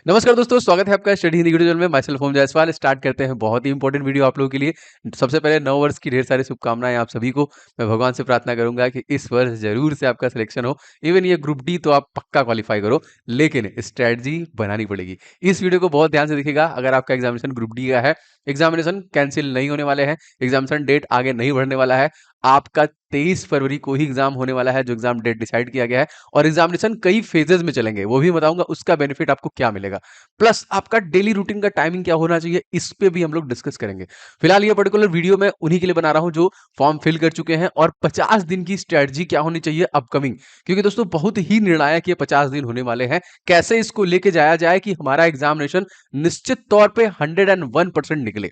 नमस्कार दोस्तों, स्वागत है आपका स्टडी हिंदी वीडियो चैनल में। Myself Om Jaiswal. Start करते हैं बहुत ही इंपॉर्टेंट वीडियो आप लोगों के लिए। सबसे पहले नव वर्ष की ढेर सारी शुभकामनाएं आप सभी को। मैं भगवान से प्रार्थना करूंगा कि इस वर्ष जरूर से आपका सिलेक्शन हो। इवन ये ग्रुप डी तो आप पक्का क्वालिफाई करो, लेकिन स्ट्रेटजी बनानी पड़ेगी। इस वीडियो को बहुत ध्यान से देखिएगा। अगर आपका एग्जामिनेशन ग्रुप डी का है, एग्जामिनेशन कैंसिल नहीं होने वाले हैं, एग्जामिनेशन डेट आगे नहीं बढ़ने वाला है। आपका 23 फरवरी को ही एग्जाम होने वाला है, जो एग्जाम डेट डिसाइड किया गया है। और एग्जामिनेशन कई फेजेस में चलेंगे, वो भी बताऊंगा उसका बेनिफिट आपको क्या मिलेगा। प्लस आपका डेली रूटीन का टाइमिंग क्या होना चाहिए, इस पे भी हम लोग डिस्कस करेंगे। फिलहाल ये पर्टिकुलर वीडियो मैं उन्हीं के लिए बना रहा हूं जो फॉर्म फिल कर चुके हैं। और 50 दिन की स्ट्रेटजी क्या होनी चाहिए अपकमिंग, क्योंकि दोस्तों बहुत ही निर्णायक ये 50 दिन होने वाले हैं। कैसे इसको लेके जाया जाए कि हमारा एग्जामिनेशन निश्चित तौर पे 101% निकले।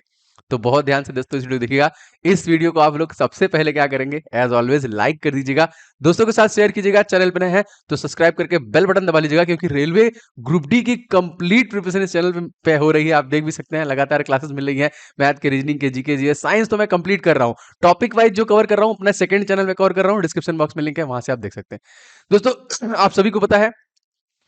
तो बहुत ध्यान से दोस्तों इस वीडियो देखिएगा। इस वीडियो को आप लोग सबसे पहले क्या करेंगे, एज ऑलवेज लाइक कर दीजिएगा, दोस्तों के साथ शेयर कीजिएगा। चैनल पर नए हैं तो सब्सक्राइब करके बेल बटन दबा लीजिएगा, क्योंकि रेलवे ग्रुप डी की कंप्लीट प्रिपरेशन इस चैनल पे हो रही है। आप देख भी सकते हैं, लगातार क्लासेस मिल रही हैं। मैथ के, रीजनिंग के, जीके, जीएस, साइंस तो मैं कंप्लीट कर रहा हूं। टॉपिक वाइज जो कवर कर रहा हूं अपना सेकंड चैनल में कवर कर रहा हूं। डिस्क्रिप्शन बॉक्स में लिंक है, वहां से आप देख सकते हैं। दोस्तों आप सभी को पता है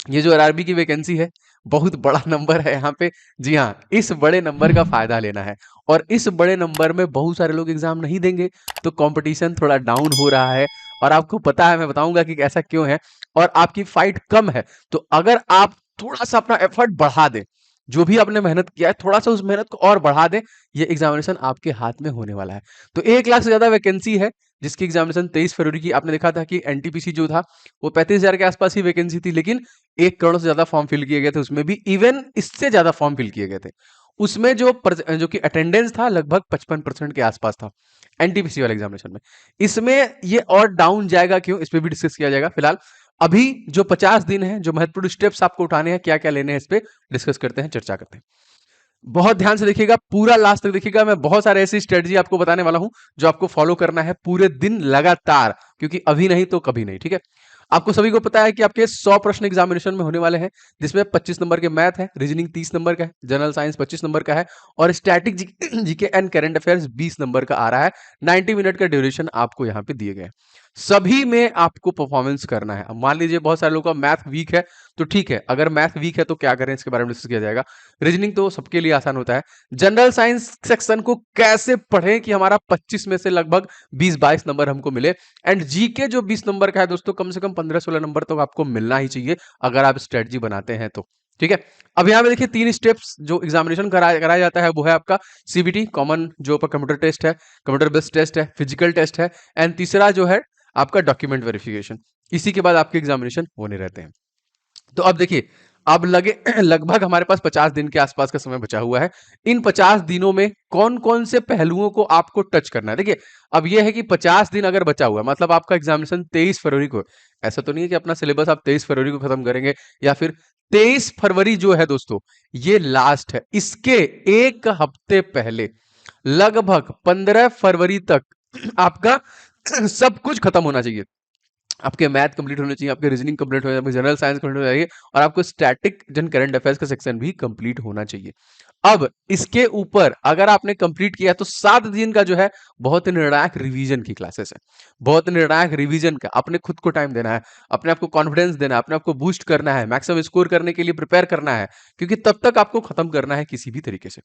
ये जो आरआरबी की वैकेंसी है, बहुत बड़ा नंबर है यहाँ पे। जी हाँ, इस बड़े नंबर का फायदा लेना है। और इस बड़े नंबर में बहुत सारे लोग एग्जाम नहीं देंगे, तो कंपटीशन थोड़ा डाउन हो रहा है। और आपको पता है, मैं बताऊंगा कि ऐसा क्यों है। और आपकी फाइट कम है, तो अगर आप थोड़ा सा अपना एफर्ट बढ़ा दें, जो भी आपने मेहनत किया है थोड़ा सा उस मेहनत को और बढ़ा दें, ये एग्जामिनेशन आपके हाथ में होने वाला है। तो 1 लाख से ज्यादा वैकेंसी है, जिसकी एग्जामिनेशन 23 फरवरी की। आपने देखा था कि एनटीपीसी जो था वो 35,000 के आसपास ही वैकेंसी थी, लेकिन 1 करोड़ से ज्यादा फॉर्म फिल किए गए थे उसमें भी। इवन इससे ज्यादा फॉर्म फिल किए गए थे उसमें। जो कि अटेंडेंस था लगभग 55% के आसपास था एनटीपीसी वाले एग्जामिनेशन में। इसमें ये और डाउन जाएगा क्यों, इस पे भी डिस्कस किया जाएगा। फिलहाल अभी जो 50 दिन है, जो महत्वपूर्ण स्टेप्स आपको उठाने हैं, क्या क्या लेने हैं, इस पे डिस्कस करते हैं, चर्चा करते हैं। बहुत ध्यान से देखिएगा, पूरा लास्ट तक देखिएगा। मैं बहुत सारे ऐसी स्ट्रेटजी आपको बताने वाला हूं जो आपको फॉलो करना है पूरे दिन लगातार, क्योंकि अभी नहीं तो कभी नहीं। ठीक है, आपको सभी को पता है कि आपके 100 प्रश्न एग्जामिनेशन में होने वाले हैं, जिसमें 25 नंबर के मैथ है, रीजनिंग 30 नंबर का है, जनरल साइंस 25 नंबर का है, और static GK and current affairs 20 number का आ रहा है। 90 मिनट का ड्यूरेशन आपको यहाँ पे दिए गए। सभी में आपको परफॉर्मेंस करना है। अब मान लीजिए बहुत सारे लोगों का मैथ वीक है, तो ठीक है, अगर मैथ वीक है तो क्या करें, इसके बारे में डिस्कस किया जाएगा। रीजनिंग तो सबके लिए आसान होता है। जनरल साइंस सेक्शन को कैसे पढ़ें कि हमारा 25 में से लगभग 20-22 नंबर हमको मिले। एंड जीके जो 20 नंबर का है दोस्तों, कम से कम 15-16 नंबर तो आपको मिलना ही चाहिए अगर आप स्ट्रेटजी बनाते हैं तो। ठीक है, अब यहाँ पे देखिए 3 स्टेप्स जो एग्जामिनेशन कराया जाता है, वो है आपका सीबीटी कॉमन, जो आपका कंप्यूटर टेस्ट है, कंप्यूटर बेस्ड टेस्ट है, फिजिकल टेस्ट है, एंड तीसरा जो है आपका डॉक्यूमेंट वेरिफिकेशन। इसी के बाद आपके एग्जामिनेशन होने रहते हैं। तो अब देखिए, अब लगे लगभग हमारे पास 50 दिन के आसपास का समय बचा हुआ है। इन 50 दिनों में कौन कौन से पहलुओं को आपको टच करना है। देखिए, अब यह है कि 50 दिन अगर बचा हुआ है, मतलब आपका एग्जामिनेशन 23 फरवरी को है। ऐसा तो नहीं है कि अपना सिलेबस आप 23 फरवरी को खत्म करेंगे, या फिर 23 फरवरी जो है दोस्तों, ये लास्ट है। इसके एक हफ्ते पहले लगभग 15 फरवरी तक आपका सब कुछ खत्म होना चाहिए। आपके मैथ कंप्लीट होने चाहिए, आपके रीजनिंग कंप्लीट होना चाहिए, जनरल साइंस कंप्लीट होना चाहिए, और आपको स्टैटिक जन करंट अफेयर्स का सेक्शन भी कंप्लीट होना चाहिए। अब इसके ऊपर अगर आपने कंप्लीट किया तो 7 दिन का जो है बहुत निर्णायक रिवीजन की क्लासेस है। बहुत निर्णायक रिवीजन का अपने खुद को टाइम देना है, अपने आप को कॉन्फिडेंस देना है, अपने आप को बूस्ट करना है, मैक्सिमम स्कोर करने के लिए प्रिपेयर करना है, क्योंकि तब तक आपको खत्म करना है किसी भी तरीके से।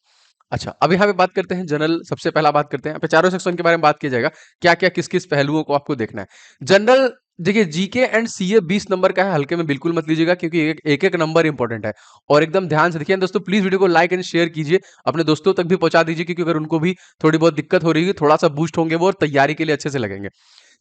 अच्छा, अब यहाँ पे बात करते हैं जनरल। सबसे पहला बात करते हैं, यहाँ पे चारों सेक्शन के बारे में बात किया जाएगा, क्या क्या किस किस पहलुओं को आपको देखना है। जनरल देखिए, जीके एंड सीए 20 नंबर का है, हल्के में बिल्कुल मत लीजिएगा, क्योंकि एक एक नंबर इंपॉर्टेंट है। और एकदम ध्यान से देखिए दोस्तों, प्लीज वीडियो को लाइक एंड शेयर कीजिए, अपने दोस्तों तक भी पहुंचा दीजिए, क्योंकि अगर उनको भी थोड़ी बहुत दिक्कत हो रही है, थोड़ा सा बूस्ट होंगे वो और तैयारी के लिए अच्छे से लगेंगे।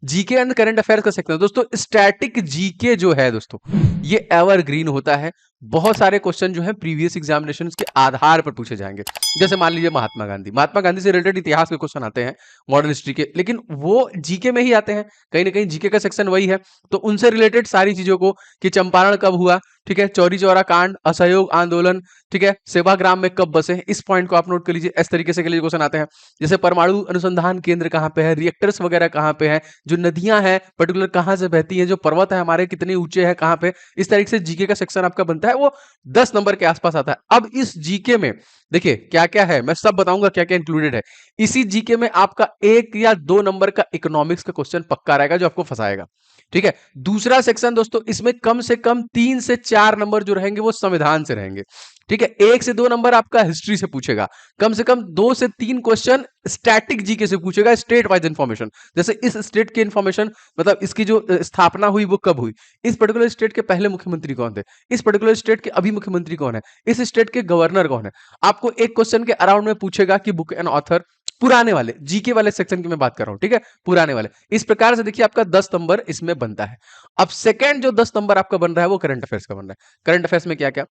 जीके एंड करंट अफेयर्स का सेक्शन दोस्तों, स्टैटिक जीके जो है दोस्तों, ये एवरग्रीन होता है। बहुत सारे क्वेश्चन जो है प्रीवियस एग्जामिनेशन के आधार पर पूछे जाएंगे। जैसे मान लीजिए महात्मा गांधी से रिलेटेड इतिहास के क्वेश्चन आते हैं, मॉडर्न हिस्ट्री के, लेकिन वो जीके में ही आते हैं। कहीं ना कहीं जीके का सेक्शन वही है, तो उनसे रिलेटेड सारी चीजों को, कि चंपारण कब हुआ, ठीक है, चौरी चौरा कांड, असहयोग आंदोलन, ठीक है, सेवाग्राम में कब बसे, इस पॉइंट को आप नोट कर लीजिए। इस तरीके से के लिए क्वेश्चन आते हैं। जैसे परमाणु अनुसंधान केंद्र कहाँ पे है, रिएक्टर्स वगैरह कहाँ पे है, जो नदियां हैं पर्टिकुलर कहाँ से बहती है, जो पर्वत है हमारे कितने ऊंचे हैं, कहाँ पे, इस तरीके से जीके का सेक्शन आपका बनता है। वो 10 नंबर के आसपास आता है। अब इस जीके में देखिए क्या क्या है, मैं सब बताऊंगा क्या क्या इंक्लूडेड है। इसी जीके में आपका 1 या 2 नंबर का इकोनॉमिक्स का क्वेश्चन पक्का रहेगा, जो आपको फंसाएगा। ठीक है। दूसरा सेक्शन दोस्तों, इसमें कम से कम 3 से 4 नंबर जो रहेंगे वो संविधान से रहेंगे। ठीक है, 1 से 2 नंबर आपका हिस्ट्री से पूछेगा, कम से कम 2 से 3 क्वेश्चन स्टैटिक जीके से पूछेगा, स्टेट वाइज इंफॉर्मेशन। जैसे इस स्टेट की इंफॉर्मेशन, मतलब इसकी जो स्थापना हुई वो कब हुई, इस पर्टिकुलर स्टेट के पहले मुख्यमंत्री कौन थे, इस पर्टिकुलर स्टेट के अभी मुख्यमंत्री कौन है, इस स्टेट के गवर्नर कौन है। आपको एक क्वेश्चन के अराउंड में पूछेगा कि बुक एंड ऑथर, पुराने वाले जीके वाले सेक्शन की मैं बात कर रहा हूं। ठीक है, पुराने वाले। इस प्रकार से देखिए आपका 10 नंबर इसमें बनता है। अब सेकंड जो 10 नंबर आपका बन रहा है वो करंट अफेयर्स का बन रहा है। करंट अफेयर्स में क्या क्या,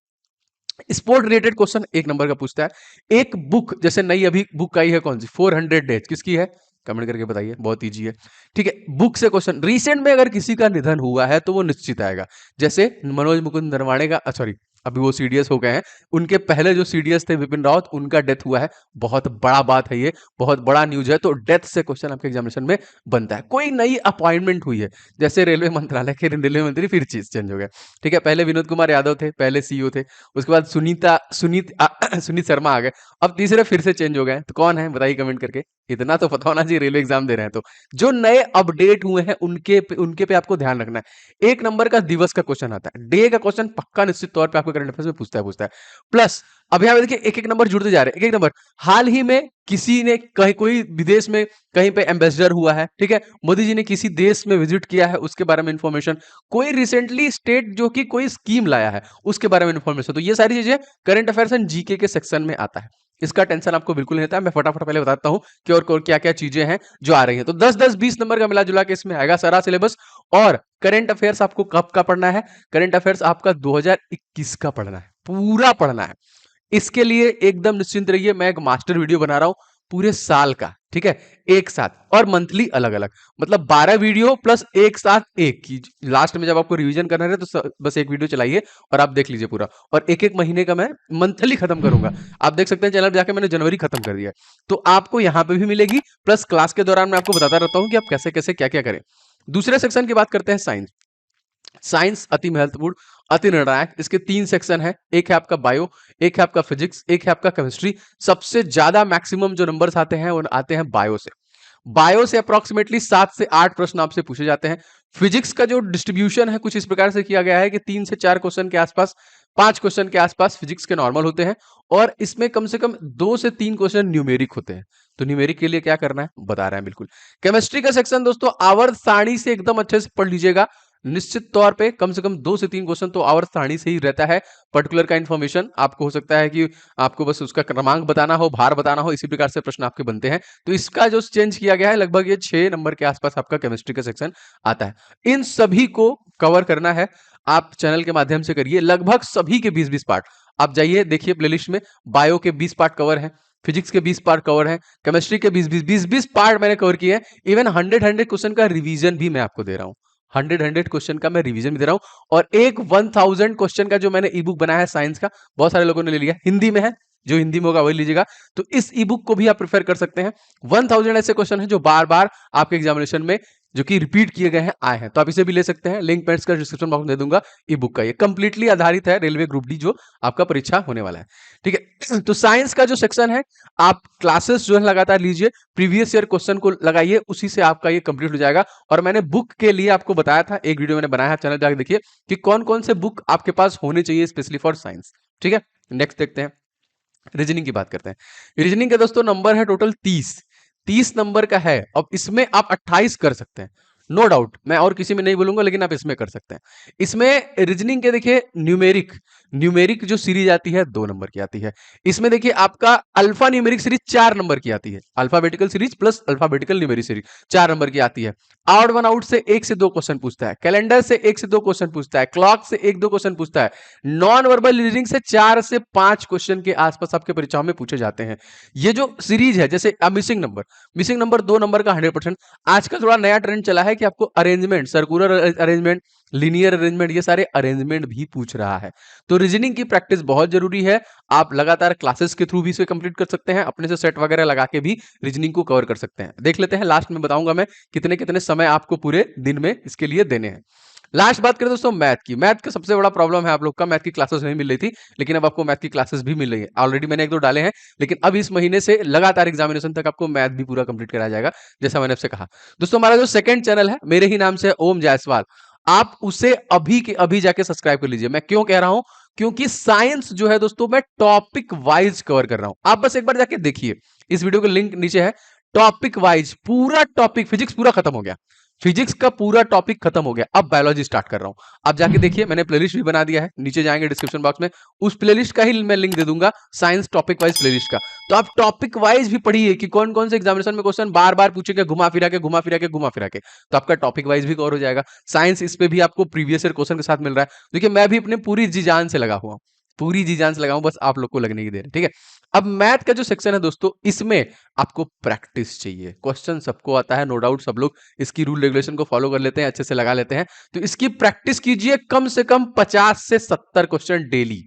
स्पोर्ट रिलेटेड क्वेश्चन 1 नंबर का पूछता है। एक बुक, जैसे नई अभी बुक आई है कौन सी, 400 डेज, किसकी है, कमेंट करके बताइए, बहुत इजी है। ठीक है, बुक से क्वेश्चन, रिसेंट में अगर किसी का निधन हुआ है तो वो निश्चित आएगा। जैसे मनोज मुकुंद नरवाणे का, सॉरी अभी वो सीडीएस हो गए हैं, उनके पहले जो सीडीएस थे विपिन रावत, उनका डेथ हुआ है। बहुत बड़ा बात है, ये बहुत बड़ा न्यूज है। तो डेथ से क्वेश्चन आपके एग्जामिनेशन में बनता है। कोई नई अपॉइंटमेंट हुई है, जैसे रेलवे मंत्रालय के रेलवे मंत्री फिर चीज चेंज हो गया। ठीक है, पहले विनोद कुमार यादव थे, पहले सीईओ थे, उसके बाद सुनीत शर्मा आ गए, अब तीसरे फिर से चेंज हो गए। तो कौन है बताइए कमेंट करके, इतना तो पता होना चाहिए, रेलवे एग्जाम दे रहे हैं तो। जो नए अपडेट हुए हैं उनके पे आपको ध्यान रखना है। 1 नंबर का दिवस का क्वेश्चन आता है, डे का क्वेश्चन पक्का निश्चित तौर पे आपको करंट अफेयर्स में पूछता है। प्लस अब यहाँ पे देखिए एक एक नंबर जुड़ते जा रहे हैं, एक एक नंबर। हाल ही में किसी ने कहीं, कोई विदेश में कहीं पे एम्बेसडर हुआ है, ठीक है, मोदी जी ने किसी देश में विजिट किया है, उसके बारे में इंफॉर्मेशन, कोई रिसेंटली स्टेट जो कि कोई स्कीम लाया है उसके बारे में इंफॉर्मेशन। तो ये सारी चीजें करंट अफेयर्स एंड जीके के सेक्शन में आता है। इसका टेंशन आपको बिल्कुल नहीं रहता है। मैं फटाफट पहले बताता हूं कि और क्या क्या चीजें हैं जो आ रही हैं। तो 10-10 20 नंबर का मिला जुला के इसमें आएगा सारा सिलेबस। और करंट अफेयर्स आपको कब का पढ़ना है, करंट अफेयर्स आपका 2021 का पढ़ना है, पूरा पढ़ना है। इसके लिए एकदम निश्चिंत रहिए, मैं एक मास्टर वीडियो बना रहा हूं पूरे साल का, ठीक है, एक साथ, और मंथली अलग अलग, मतलब 12 वीडियो प्लस एक साथ एक की। लास्ट में जब आपको रिवीजन करना है तो बस एक वीडियो चलाइए और आप देख लीजिए पूरा। और एक एक महीने का मैं मंथली खत्म करूंगा। आप देख सकते हैं चैनल पे जाके मैंने जनवरी खत्म कर दिया है। तो आपको यहां पे भी मिलेगी, प्लस क्लास के दौरान मैं आपको बताता रहता हूं कि आप कैसे कैसे क्या क्या करें। दूसरे सेक्शन की बात करते हैं, साइंस। साइंस अति महत्वपूर्ण, अति निर्णायक। इसके 3 सेक्शन है, एक है आपका बायो, एक है आपका फिजिक्स, एक है आपका केमिस्ट्री। सबसे ज्यादा मैक्सिमम जो नंबर्स आते हैं वो आते हैं बायो से। बायो से अप्रोक्सीमेटली 7 से 8 प्रश्न आपसे पूछे जाते हैं। फिजिक्स का जो डिस्ट्रीब्यूशन है कुछ इस प्रकार से किया गया है कि 3 से 4 क्वेश्चन के आसपास, 5 क्वेश्चन के आसपास फिजिक्स के नॉर्मल होते हैं, और इसमें कम से कम 2 से 3 क्वेश्चन न्यूमेरिक होते हैं। तो न्यूमेरिक के लिए क्या करना है बता रहे हैं बिल्कुल। केमिस्ट्री का सेक्शन दोस्तों आवर्त सारणी से एकदम अच्छे से पढ़ लीजिएगा। निश्चित तौर पे कम से कम 2 से 3 क्वेश्चन तो आवर्त सारणी से ही रहता है। पर्टिकुलर का इंफॉर्मेशन आपको हो सकता है कि आपको बस उसका क्रमांक बताना हो, भार बताना हो, इसी प्रकार से प्रश्न आपके बनते हैं। तो इसका जो चेंज किया गया है, लगभग ये 6 नंबर के आसपास आपका केमिस्ट्री का सेक्शन आता है। इन सभी को कवर करना है, आप चैनल के माध्यम से करिए। लगभग सभी के 20-20 पार्ट आप जाइए देखिए प्लेलिस्ट में, बायो के 20 पार्ट कवर है, फिजिक्स के 20 पार्ट कवर है, केमिस्ट्री के 20-20 पार्ट मैंने कवर किए हैं। इवन 100 क्वेश्चन का रिवीजन भी मैं आपको दे रहा हूं। 100 क्वेश्चन का मैं रिवीजन भी दे रहा हूं। और एक 1000 क्वेश्चन का जो मैंने ई बुक बनाया है साइंस का, बहुत सारे लोगों ने ले लिया, हिंदी में है, जो हिंदी में होगा वही लीजिएगा। तो इस ई बुक को भी आप प्रेफर कर सकते हैं। 1000 ऐसे क्वेश्चन हैं जो बार बार आपके एग्जामिनेशन में जो कि रिपीट किए गए हैं आए हैं, तो आप इसे भी ले सकते हैं। लिंक मैं इसका डिस्क्रिप्शन बॉक्स में दे दूंगा। ई बुक का ये कंप्लीटली आधारित है रेलवे ग्रुप डी जो आपका परीक्षा होने वाला है, ठीक है। तो साइंस का जो सेक्शन है, आप क्लासेस जो है लगातार लीजिए, प्रीवियस ईयर क्वेश्चन को लगाइए, उसी से आपका ये कंप्लीट हो जाएगा। और मैंने बुक के लिए आपको बताया था, एक वीडियो मैंने बनाया है, चैनल जाकर देखिए कि कौन कौन से बुक आपके पास होने चाहिए स्पेशली फॉर साइंस, ठीक है। नेक्स्ट देखते हैं, रीजनिंग की बात करते हैं। रीजनिंग के दोस्तों नंबर है टोटल 30 नंबर का है। अब इसमें आप 28 कर सकते हैं, नो डाउट, मैं और किसी में नहीं बोलूंगा, लेकिन आप इसमें कर सकते हैं। इसमें रीजनिंग के देखिए न्यूमेरिक जो सीरीज आती है 2 नंबर की आती है। इसमें देखिए आपका अल्फा न्यूमेरिक सीरीज 4 नंबर की आती है, alphabetical series plus alphabetical numeric series 4 number की आती है। आउट वन आउट से 1 से 2 क्वेश्चन पूछता है, कैलेंडर से 1 से 2 क्वेश्चन पूछता है, क्लॉक से 1-2 क्वेश्चन पूछता है, नॉन वर्बल रीडिंग से 4 से 5 क्वेश्चन के आसपास आपके परीक्षाओं में पूछे जाते हैं। ये जो सीरीज है, जैसे मिसिंग नंबर 2 नंबर का 100%। आजकल थोड़ा नया ट्रेंड चला है कि आपको arrangement, circular arrangement, linear arrangement, ये सारे अरेंजमेंट भी पूछ रहा है। तो रीजनिंग की प्रैक्टिस बहुत जरूरी है। आप लगातार क्लासेस के थ्रू भी इसे कंप्लीट कर सकते हैं, अपने से सेट वगैरह लगा के भी रीजनिंग को कवर कर सकते हैं। देख लेते हैं, लास्ट में बताऊंगा मैं कितने कितने समय आपको पूरे दिन में इसके लिए देने हैं। लास्ट बात करें दोस्तों मैथ की। मैथ का सबसे बड़ा प्रॉब्लम है आप लोग का, मैथ की क्लासेस नहीं मिल रही थी, लेकिन अब आपको मैथ की क्लासेस भी मिल रही है। ऑलरेडी मैंने एक दो डाले हैं, लेकिन अब इस महीने से लगातार एग्जामिनेशन तक आपको मैथ भी पूरा कंप्लीट कराया जाएगा, जैसा मैंने आपसे कहा। दोस्तों हमारा जो सेकंड चैनल है मेरे ही नाम से ओम जायसवाल, आप उसे अभी के अभी जाके सब्सक्राइब कर लीजिए। मैं क्यों कह रहा हूं, क्योंकि साइंस जो है दोस्तों मैं टॉपिक वाइज कवर कर रहा हूं। आप बस एक बार जाके देखिए, इस वीडियो का लिंक नीचे है। टॉपिक वाइज पूरा टॉपिक, फिजिक्स पूरा खत्म हो गया, फिजिक्स का पूरा टॉपिक खत्म हो गया, अब बायोलॉजी स्टार्ट कर रहा हूं। आप जाके देखिए, मैंने प्लेलिस्ट भी बना दिया है, नीचे जाएंगे डिस्क्रिप्शन बॉक्स में, उस प्लेलिस्ट का ही मैं लिंक दे दूंगा, साइंस टॉपिक वाइज प्लेलिस्ट का। तो आप टॉपिक वाइज भी पढ़िए कि कौन कौन से एग्जामिनेशन में क्वेश्चन बार बार पूछेगा, घुमा फिरा के घुमा फिरा के घुमा फिरा के, तो आपका टॉपिक वाइज भी कवर हो जाएगा। साइंस इस पे भी आपको प्रीवियस ईयर क्वेश्चन के साथ मिल रहा है। देखिए मैं भी अपने पूरी जी जान से लगा हुआ हूं, पूरी जी जान से लगा हूं, बस आप लोग को लगने की देर है, ठीक है। अब मैथ का जो सेक्शन है दोस्तों, इसमें आपको प्रैक्टिस चाहिए। क्वेश्चन सबको आता है, नो डाउट, सब लोग इसकी रूल रेगुलेशन को फॉलो कर लेते हैं, अच्छे से लगा लेते हैं। तो इसकी प्रैक्टिस कीजिए, कम से कम 50 से 70 क्वेश्चन डेली,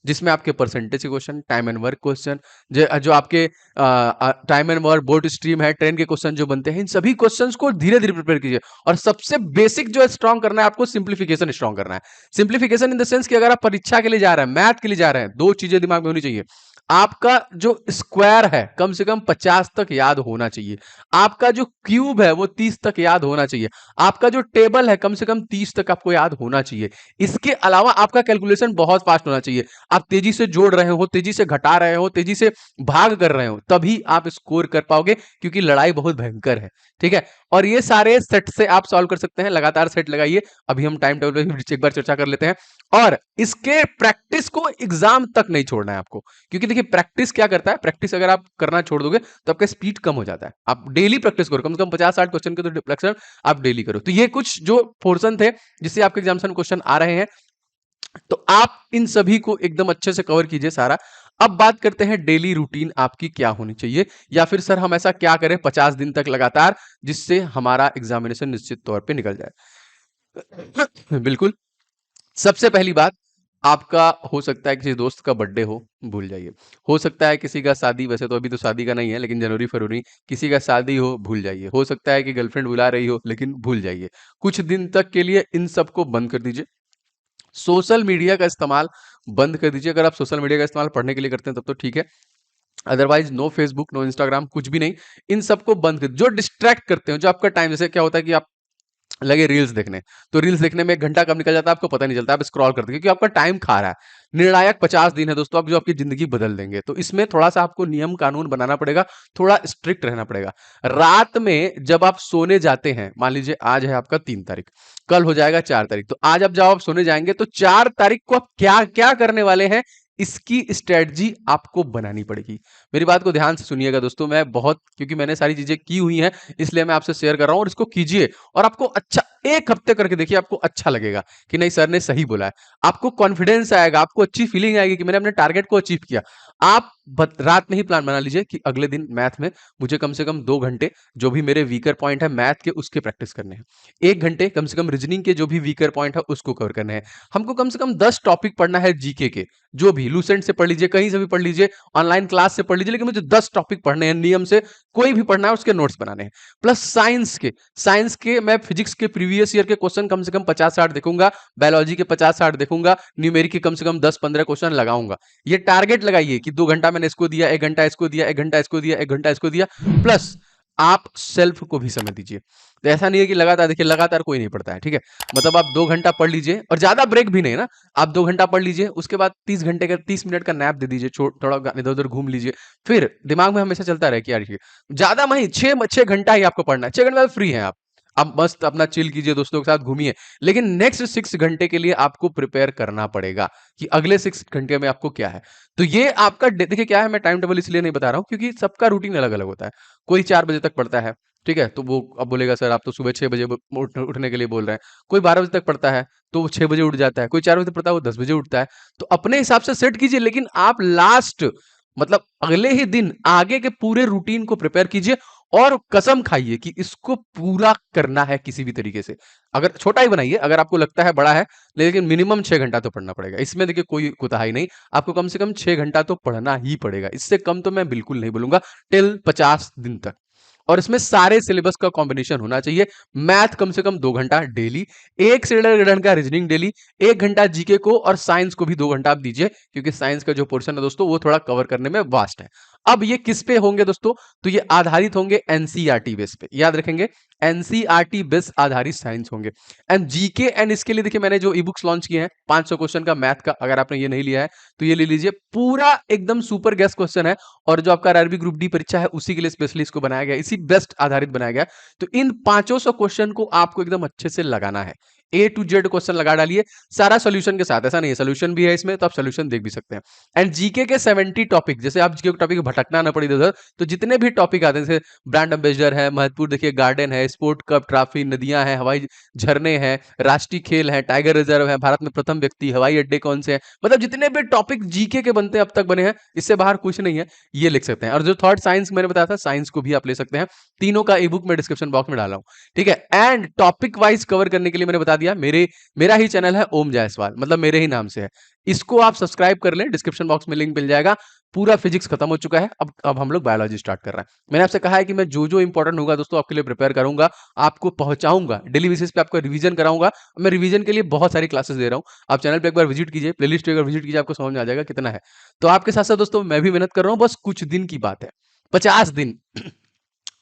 जिसमें आपके परसेंटेज के question, time and work question, जो आपके time and work, board stream है, ट्रेन के क्वेश्चन जो बनते हैं, इन सभी क्वेश्चंस को धीरे धीरे प्रिपेयर कीजिए। और सबसे बेसिक जो है स्ट्रॉन्ग करना है आपको, सिंप्लीफिकेशन स्ट्रॉन्ग करना है। सिंप्लीफिकेशन इन द सेंस कि अगर आप परीक्षा के लिए जा रहे हैं, मैथ के लिए जा रहे हैं, दो चीजें दिमाग में होनी चाहिए। आपका जो स्क्वायर है कम से कम 50 तक याद होना चाहिए, आपका जो क्यूब है वो 30 तक याद होना चाहिए, आपका जो टेबल है कम से कम 30 तक आपको याद होना चाहिए। इसके अलावा आपका कैलकुलेशन बहुत फास्ट होना चाहिए। आप तेजी से जोड़ रहे हो, तेजी से घटा रहे हो, तेजी से भाग कर रहे हो, तभी आप स्कोर कर पाओगे, क्योंकि लड़ाई बहुत भयंकर है, ठीक है। और ये सारे सेट से आप सॉल्व कर सकते हैं, लगातार सेट लगाइए। अभी हम टाइम टेबल पे भी एक बार चर्चा कर लेते हैं। और इसके प्रैक्टिस को एग्जाम तक नहीं छोड़ना है आपको, क्योंकि देखिए प्रैक्टिस क्या करता है, प्रैक्टिस अगर आप करना छोड़ दोगे तो आपका स्पीड कम हो जाता है। आप डेली प्रैक्टिस करो, कम से कम 50-60 क्वेश्चन के तो डिफ्लेक्शन आप डेली करो। तो ये कुछ जो पोर्शन थे जिससे आपके एग्जामिनेशन क्वेश्चन आ रहे हैं, तो आप इन सभी को एकदम अच्छे से कवर कीजिए सारा। अब बात करते हैं डेली रूटीन आपकी क्या होनी चाहिए, या फिर सर हम ऐसा क्या करें 50 दिन तक लगातार, जिससे हमारा एग्जामिनेशन निश्चित तौर पे निकल जाए। बिल्कुल, सबसे पहली बात, आपका हो सकता है किसी दोस्त का बर्थडे भूल जाइए। हो सकता है किसी का शादी, वैसे तो अभी तो शादी का नहीं है, लेकिन जनवरी फरवरी किसी का शादी भूल जाइए। हो सकता है कि गर्लफ्रेंड बुला रही हो, लेकिन भूल जाइए। कुछ दिन तक के लिए इन सबको बंद कर दीजिए। सोशल मीडिया का इस्तेमाल बंद कर दीजिए। अगर आप सोशल मीडिया का इस्तेमाल पढ़ने के लिए करते हैं तब तो ठीक है, otherwise no Facebook, no Instagram, कुछ भी नहीं। इन सबको बंद कर, जो डिस्ट्रैक्ट करते हैं, जो आपका टाइम, जैसे क्या होता है कि आप लगे रील्स देखने, तो रील्स देखने में 1 घंटा कब निकल जाता है आपको पता नहीं चलता, आप स्क्रॉल करते हैं, क्योंकि आपका टाइम खा रहा है। निर्णायक 50 दिन है दोस्तों, आप जो आपकी जिंदगी बदल देंगे। तो इसमें थोड़ा सा आपको नियम कानून बनाना पड़ेगा, थोड़ा स्ट्रिक्ट रहना पड़ेगा। रात में जब आप सोने जाते हैं, मान लीजिए आज है आपका 3 तारीख, कल हो जाएगा 4 तारीख, तो आज जब आप सोने जाएंगे तो 4 तारीख को आप क्या क्या करने वाले हैं, इसकी स्ट्रेटजी आपको बनानी पड़ेगी। मेरी बात को ध्यान से सुनिएगा दोस्तों, मैं बहुत, क्योंकि मैंने सारी चीजें की हुई हैं, इसलिए मैं आपसे शेयर कर रहा हूं। और इसको कीजिए, और आपको अच्छा, 1 हफ्ते करके देखिए, आपको अच्छा लगेगा कि नहीं सर ने सही बोला है। आपको कॉन्फिडेंस आएगा, आपको अच्छी फीलिंग आएगी कि मैंने अपने टारगेट को अचीव किया। आप रात में ही प्लान बना लीजिए कि अगले दिन मैथ में मुझे कम से कम 2 घंटे, जो भी मेरे वीकर पॉइंट है मैथ के, उसके प्रैक्टिस करने हैं। 1 घंटे कम से कम रीजनिंग के जो भी वीकर पॉइंट है उसको कवर करने हैं। हमको कम से कम 10 टॉपिक पढ़ना है जीके के, जो भी लूसेंट से पढ़ लीजिए, कहीं से भी पढ़ लीजिए, ऑनलाइन क्लास से पढ़ लीजिए, लेकिन मुझे 10 टॉपिक पढ़ने हैं, नियम से कोई भी पढ़ना है, उसके नोट्स बनाने हैं। प्लस साइंस के मैं फिजिक्स के प्रीवियस ईयर के क्वेश्चन कम से कम 50-60 देखूंगा, बायोलॉजी के 50-60 देखूंगा, न्यूमेरिक के कम से कम 10-15 क्वेश्चन लगाऊंगा। ये टारगेट लगाइए कि 2 घंटा मैंने इसको दिया, 1 घंटा इसको दिया, 1 घंटा इसको दिया, 1 घंटा इसको दिया। प्लस आप सेल्फ को भी समय दीजिए। तो ऐसा नहीं है कि लगातार, देखिए लगातार कोई नहीं पढ़ता है, ठीक है। मतलब आप 2 घंटा पढ़ लीजिए, और ज्यादा ब्रेक भी नहीं है ना। आप 2 घंटा पढ़ लीजिए, उसके बाद 30 मिनट का नैप दे दीजिए, थोड़ा इधर उधर घूम लीजिए। फिर दिमाग में हमेशा चलता रहे कि यार ज्यादा नहीं, 6 घंटा ही आपको पढ़ना है, 6 घंटे फ्री है आप मस्त अपना चिल कीजिए, दोस्तों के साथ घूमिए। लेकिन नेक्स्ट 6 घंटे के लिए आपको प्रिपेयर करना पड़ेगा कि अगले 6 घंटे में आपको क्या है। तो ये आपका देखिए क्या है, मैं टाइम टेबल इसलिए नहीं बता रहा हूं क्योंकि सबका रूटीन अलग अलग होता है। कोई 4 बजे तक पढ़ता है, ठीक है, तो वो अब बोलेगा सर आप तो सुबह 6 बजे उठने के लिए बोल रहे हैं। कोई 12 बजे तक पढ़ता है तो वो 6 बजे उठ जाता है, कोई 4 बजे पढ़ता है वो 10 बजे उठता है। तो अपने हिसाब से सेट कीजिए, लेकिन आप लास्ट, मतलब अगले ही दिन आगे के पूरे रूटीन को प्रिपेयर कीजिए, और कसम खाइए कि इसको पूरा करना है किसी भी तरीके से। अगर छोटा ही बनाइए, अगर आपको लगता है बड़ा है, लेकिन मिनिमम 6 घंटा तो पढ़ना पड़ेगा। इसमें देखिए कोई कुताही नहीं, आपको कम से कम 6 घंटा तो पढ़ना ही पड़ेगा। इससे कम तो मैं बिल्कुल नहीं बोलूंगा, टिल 50 दिन तक। और इसमें सारे सिलेबस का कॉम्बिनेशन होना चाहिए। मैथ कम से कम 2 घंटा डेली, 1 से 1.5 घंटा का रीजनिंग डेली, 1 घंटा जीके को, और साइंस को भी 2 घंटा आप दीजिए, क्योंकि साइंस का जो पोर्शन है दोस्तों वो थोड़ा कवर करने में वास्ट है। अब ये किस पे होंगे दोस्तों? तो ये आधारित होंगे एनसीईआरटी बेस पे, याद रखेंगे, एनसीईआरटी बेस आधारित साइंस होंगे। एंड जीके एंड इसके लिए देखिए मैंने जो ई बुक्स लॉन्च किए हैं 500 क्वेश्चन का मैथ का, अगर आपने ये नहीं लिया है तो ये ले लीजिए, पूरा एकदम सुपर गैस क्वेश्चन है, और जो आपका आरआरबी ग्रुप डी परीक्षा है उसी के लिए स्पेशली इसको बनाया गया, इसी बेस्ट आधारित बनाया गया। तो इन 500 क्वेश्चन को आपको एकदम अच्छे से लगाना है, ए टू जेड क्वेश्चन लगा डालिए सारा सोल्यूशन के साथ, ऐसा नहीं है सोल्यूशन भी है इसमें, तो आप सोल्यूशन देख भी सकते हैं। एंड जीके के 70 टॉपिक, जैसे आप जीके टॉपिक भटकना ना पड़े इधर, तो जितने भी टॉपिक आते हैं जैसे ब्रांड एम्बेसडर है, महत्वपूर्ण देखिए गार्डन है, स्पोर्ट कप ट्रॉफी, नदियां हैं, हवाई झरने हैं, राष्ट्रीय खेल है, टाइगर रिजर्व है, भारत में प्रथम व्यक्ति, हवाई अड्डे कौन से हैं, मतलब जितने भी टॉपिक जीके के बनते हैं अब तक बने हैं, इससे बाहर कुछ नहीं है, ये लिख सकते हैं। और जो थर्ड साइंस मैंने बताया था, साइंस को भी आप ले सकते हैं, तीनों का ई बुक मैं डिस्क्रिप्शन बॉक्स में डाला हूं, ठीक है। एंड टॉपिक वाइज कवर करने के लिए मैंने बता दिया, मेरा ही चैनल है ओम जायसवाल, मतलब मेरे ही नाम से है, इसको आप सब्सक्राइब कर लें, डिस्क्रिप्शन बॉक्स में लिंक मिल जाएगा। पूरा फिजिक्स खत्म हो चुका है, अब हम लोग बायोलॉजी स्टार्ट कर रहे हैं। मैंने आपसे कहा है कि मैं जो जो इंपॉर्टेंट होगा दोस्तों आपके लिए प्रिपेयर करूंगा, आपको पहुंचाऊंगा, डेली बेसिस पे आपको रिवीजन कराऊंगा। मैं रिवीजन के लिए बहुत सारी क्लासेस दे रहा हूं, आप चैनल पे एक बार विजिट कीजिए, प्लेलिस्ट पे एक बार विजिट कीजिए, आपको समझ में आ जाएगा कितना है। तो आपके साथ साथ दोस्तों मैं भी मेहनत कर रहा हूं, बस कुछ दिन की बात है, 50 दिन।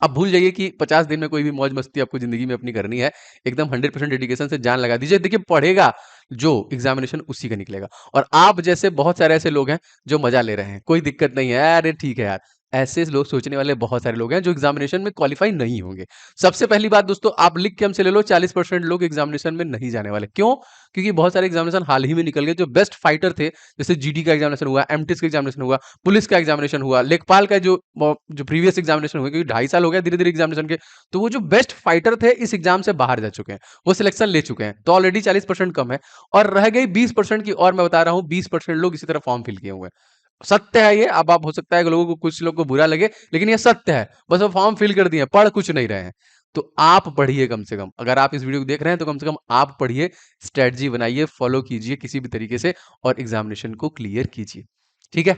अब भूल जाइए कि 50 दिन में कोई भी मौज मस्ती आपको जिंदगी में अपनी करनी है, एकदम 100% डेडिकेशन से जान लगा दीजिए। देखिए पढ़ेगा जो एग्जामिनेशन उसी का निकलेगा, और आप जैसे बहुत सारे ऐसे लोग हैं जो मजा ले रहे हैं, कोई दिक्कत नहीं है, अरे ठीक है यार, ऐसे लोग सोचने वाले बहुत सारे लोग हैं जो एग्जामिनेशन में क्वालिफाई नहीं होंगे। सबसे पहली बात दोस्तों, आप लिख के हमसे ले लो, 40% लोग एग्जामिनेशन में नहीं जाने वाले। क्यों? क्योंकि बहुत सारे एग्जामिनेशन हाल ही में निकल गए, जो बेस्ट फाइटर थे, जैसे जीडी का एग्जामिनेशन हुआ, एमटीएस का एग्जामिनेशन हुआ, पुलिस का एग्जामिनेशन हुआ, लेखपाल का जो प्रीवियस एग्जामिनेशन हुआ, क्योंकि 2.5 साल हो गया धीरे धीरे एग्जामिनेशन के, तो वो जो बेस्ट फाइटर थे इस एग्जाम से बाहर जा चुके हैं, वो सिलेक्शन ले चुके हैं, तो ऑलरेडी 40% कम है, और रह गई 20% की, और मैं बता रहा हूं 20% लोग इसी तरह फॉर्म फिल किए हुए हैं। सत्य है ये, अब आप हो सकता है कि लोगों को, कुछ लोग को बुरा लगे, लेकिन ये सत्य है, बस वो फॉर्म फिल कर दिए, पढ़ कुछ नहीं रहे हैं। तो आप पढ़िए, कम से कम अगर आप इस वीडियो को देख रहे हैं तो कम से कम आप पढ़िए, स्ट्रेटजी बनाइए, फॉलो कीजिए किसी भी तरीके से, और एग्जामिनेशन को क्लियर कीजिए, ठीक है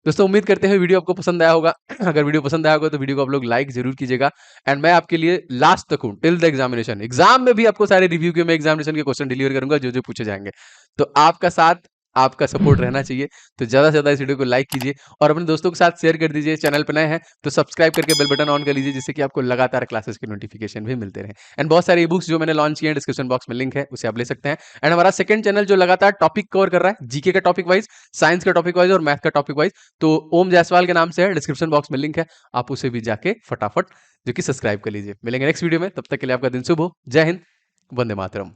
दोस्तों। उम्मीद करते हैं वीडियो आपको पसंद आया होगा। अगर वीडियो पसंद आया होगा तो वीडियो को आप लोग लाइक जरूर कीजिएगा, एंड मैं आपके लिए लास्ट तक हूं, टिल द एग्जामिनेशन, एग्जाम में भी आपको सारे रिव्यू के मैं एग्जामिनेशन के क्वेश्चन डिलीवर करूंगा जो जो पूछे जाएंगे। तो आपका साथ, आपका सपोर्ट रहना चाहिए, तो ज्यादा से ज्यादा इस वीडियो को लाइक कीजिए, और अपने दोस्तों के साथ शेयर कर दीजिए। चैनल पर नए हैं तो सब्सक्राइब करके बेल बटन ऑन कर लीजिए, जिससे कि आपको लगातार क्लासेस के नोटिफिकेशन भी मिलते रहे। एंड बहुत सारे बुक्स जो मैंने लॉन्च किए हैं, डिस्क्रिप्शन बॉक्स में लिंक है, उसे आप ले सकते हैं। एंड हमारा सेकंड चैनल जो लगातार टॉपिक कवर कर रहा है, जीके का टॉपिक वाइज, साइंस का टॉपिक वाइज और मैथ का टॉपिक वाइज, तो ओम जायसवाल के नाम से है, डिस्क्रिप्शन बॉक्स में लिंक है, आप उसे भी जाके फटाफट जो कि सब्सक्राइब कर लीजिए। मिलेंगे नेक्स्ट वीडियो में, तब तक के लिए आपका दिन शुभ हो। जय हिंद, वंदे मातरम।